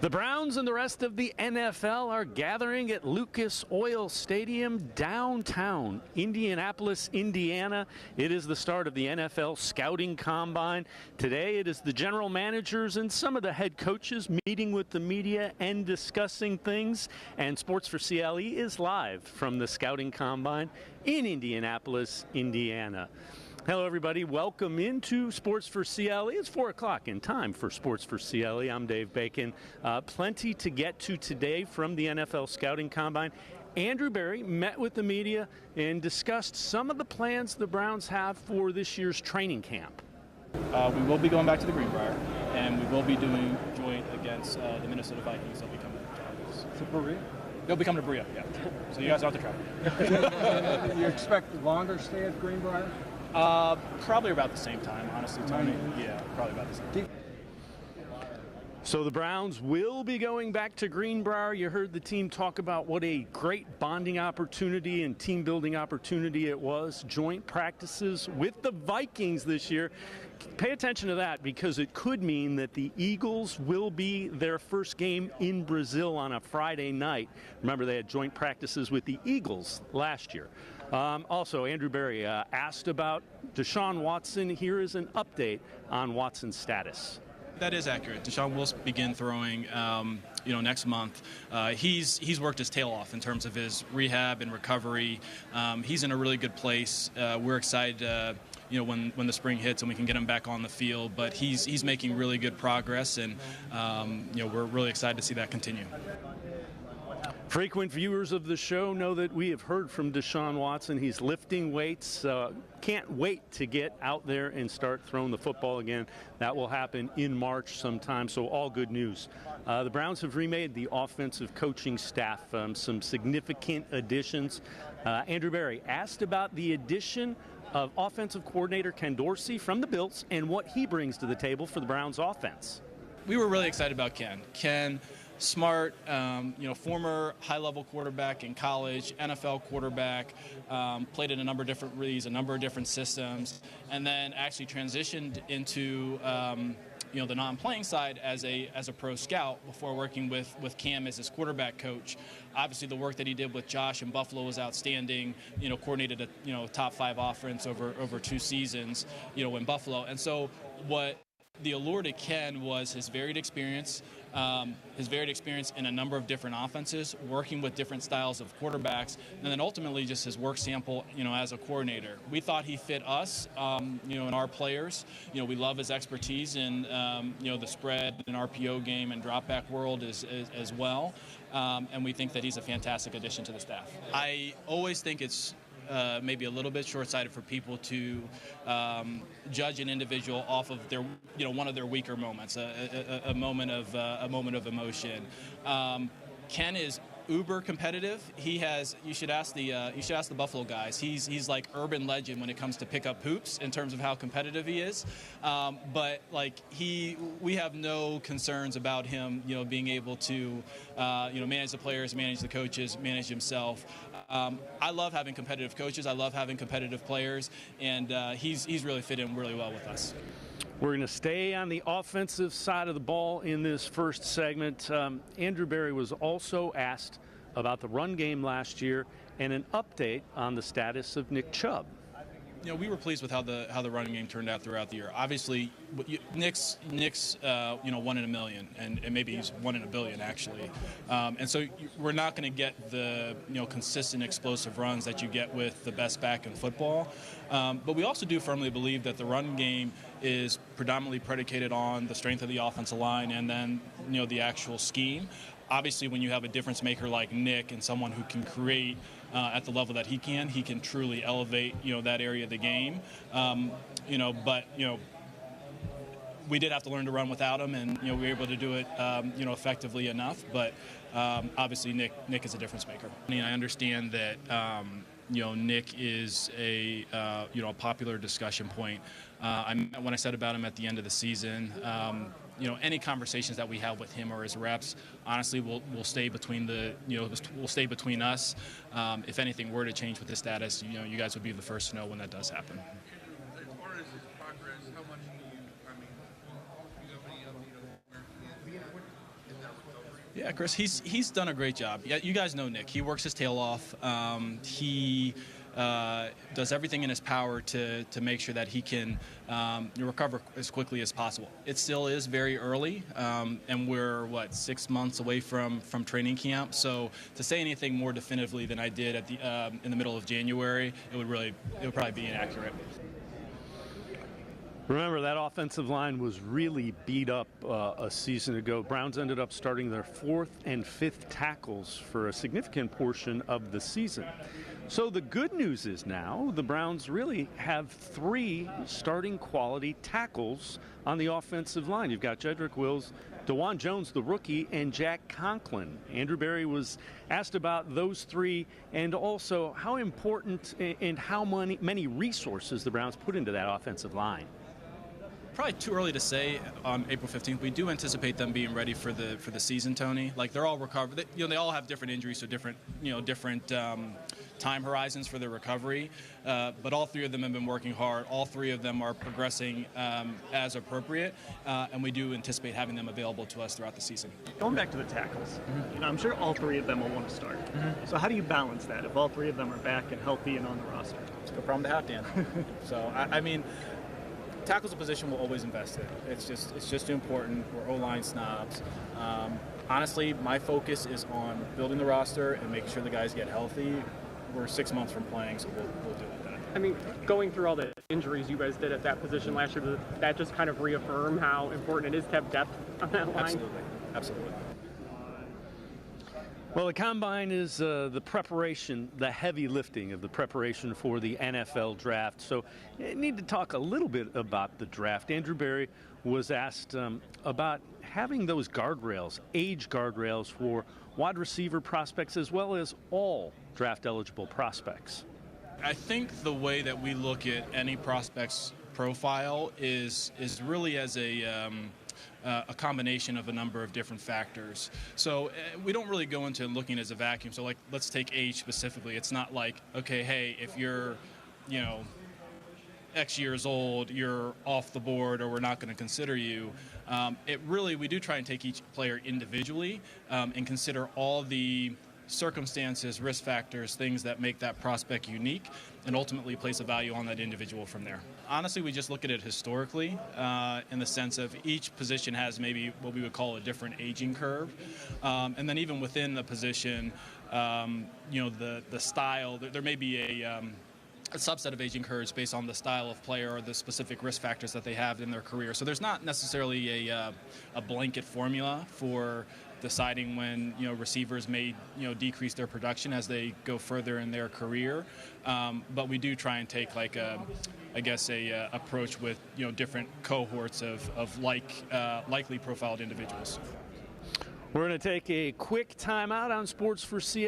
The Browns and the rest of the NFL are gathering at Lucas Oil Stadium downtown Indianapolis, Indiana. It is the start of the NFL Scouting Combine. Today it is the general managers and some of the head coaches meeting with the media and discussing things. And Sports4CLE is live from the Scouting Combine in Indianapolis, Indiana. Hello, everybody. Welcome into Sports4CLE. It's 4 o'clock in time for Sports4CLE. I'm Dave Bacon. Plenty to get to today from the NFL Scouting Combine. Andrew Berry met with the media and discussed some of the plans the Browns have for this year's training camp. We will be going back to the Greenbrier, and we will be doing joint against the Minnesota Vikings. They'll be coming to Berea? They'll be coming to Berea, yeah. So you guys don't have to travel. You expect a longer stay at Greenbrier? Probably about the same time, honestly, Tony. Yeah, probably about the same time. So the Browns will be going back to Greenbrier. You heard the team talk about what a great bonding opportunity and team building opportunity it was. Joint practices with the Vikings this year. Pay attention to that because it could mean that the Eagles will be their first game in Brazil on a Friday night. Remember, they had joint practices with the Eagles last year. Also, Andrew Berry asked about Deshaun Watson. Here is an update on Watson's status. That is accurate. Deshaun will begin throwing, next month. He's worked his tail off in terms of his rehab and recovery. He's in a really good place. We're excited, when the spring hits and we can get him back on the field. But he's making really good progress, and we're really excited to see that continue. Frequent viewers of the show know that we have heard from Deshaun Watson. He's lifting weights. Can't wait to get out there and start throwing the football again. That will happen in March sometime, so all good news. The Browns have remade the offensive coaching staff, some significant additions. Andrew Berry asked about the addition of offensive coordinator Ken Dorsey from the Bills and what he brings to the table for the Browns offense. We were really excited about Ken. Ken, smart, former high-level quarterback in college, NFL quarterback, played in a number of different leagues, a number of different systems, and then actually transitioned into the non-playing side as a pro scout before working with Cam as his quarterback coach. Obviously, the work that he did with Josh in Buffalo was outstanding. Coordinated a top 5 offense over 2 seasons, in Buffalo, and so what the allure to Ken was his varied experience in a number of different offenses, working with different styles of quarterbacks, and then ultimately just his work sample, as a coordinator. We thought he fit us, and our players. We love his expertise in, the spread and RPO game and drop back world as well, and we think that he's a fantastic addition to the staff. I always think it's maybe a little bit short-sighted for people to judge an individual off of their, one of their weaker moments, a moment of emotion. Ken is uber competitive. You should ask the Buffalo guys. He's like urban legend when it comes to pick up hoops in terms of how competitive he is. But we have no concerns about him, being able to, manage the players, manage the coaches, manage himself. I love having competitive coaches. I love having competitive players, and he's really fit in really well with us. We're going to stay on the offensive side of the ball in this first segment. Andrew Berry was also asked about the run game last year and an update on the status of Nick Chubb. We were pleased with how the running game turned out throughout the year. Obviously, Nick's 1 in a million, and maybe he's 1 in a billion actually. And so we're not going to get the consistent explosive runs that you get with the best back in football. But we also do firmly believe that the run game is predominantly predicated on the strength of the offensive line and then the actual scheme. Obviously, when you have a difference maker like Nick and someone who can create at the level that he can truly elevate, that area of the game. But we did have to learn to run without him, and we were able to do it, effectively enough. But obviously, Nick is a difference maker. I understand that Nick is a popular discussion point. When I said about him at the end of the season, any conversations that we have with him or his reps, honestly, will stay between will stay between us. If anything were to change with his status, you guys would be the first to know when that does happen. As far as his progress, how much do you, do you have any Yeah, Chris, he's done a great job. Yeah, you guys know Nick. He works his tail off. He does everything in his power to make sure that he can recover as quickly as possible. It still is very early, and we're 6 months away from training camp. So to say anything more definitively than I did at the in the middle of January, it would probably be inaccurate. Remember, that offensive line was really beat up a season ago. Browns ended up starting their 4th and 5th tackles for a significant portion of the season. So the good news is now the Browns really have 3 starting quality tackles on the offensive line. You've got Jedrick Wills, DeJuan Jones, the rookie, and Jack Conklin. Andrew Berry was asked about those 3 and also how important and how many resources the Browns put into that offensive line. Probably too early to say on April 15th. We do anticipate them being ready for the season, Tony. Like, they're all recovered. They all have different injuries, so different time horizons for their recovery. But all 3 of them have been working hard. All 3 of them are progressing as appropriate, and we do anticipate having them available to us throughout the season. Going back to the tackles, I'm sure all 3 of them will want to start. So how do you balance that if all 3 of them are back and healthy and on the roster? It's a good problem to have, Dan. So I mean, tackle's a position we'll always invest in. It's just too important. We're O-line snobs. Honestly, my focus is on building the roster and making sure the guys get healthy. We're 6 months from playing, so we'll deal with that. I mean, going through all the injuries you guys did at that position last year, does that just kind of reaffirm how important it is to have depth on that line? Absolutely. Well, the Combine is the preparation, the heavy lifting of the preparation for the NFL draft. So I need to talk a little bit about the draft. Andrew Berry was asked about having those guardrails, age guardrails for wide receiver prospects as well as all draft-eligible prospects. I think the way that we look at any prospect's profile is really as a combination of a number of different factors. So we don't really go into looking as a vacuum. So, like, let's take age specifically. It's not like, okay, hey, if you're, X years old, you're off the board or we're not going to consider you. We do try and take each player individually and consider all the circumstances, risk factors, things that make that prospect unique, and ultimately place a value on that individual from there. Honestly, we just look at it historically in the sense of each position has maybe what we would call a different aging curve. And then even within the position, the style, there may be a subset of aging curves based on the style of player or the specific risk factors that they have in their career. So there's not necessarily a blanket formula for deciding when receivers may decrease their production as they go further in their career, but we do try and take a approach with different cohorts of likely profiled individuals. We're going to take a quick timeout on Sports4CLE.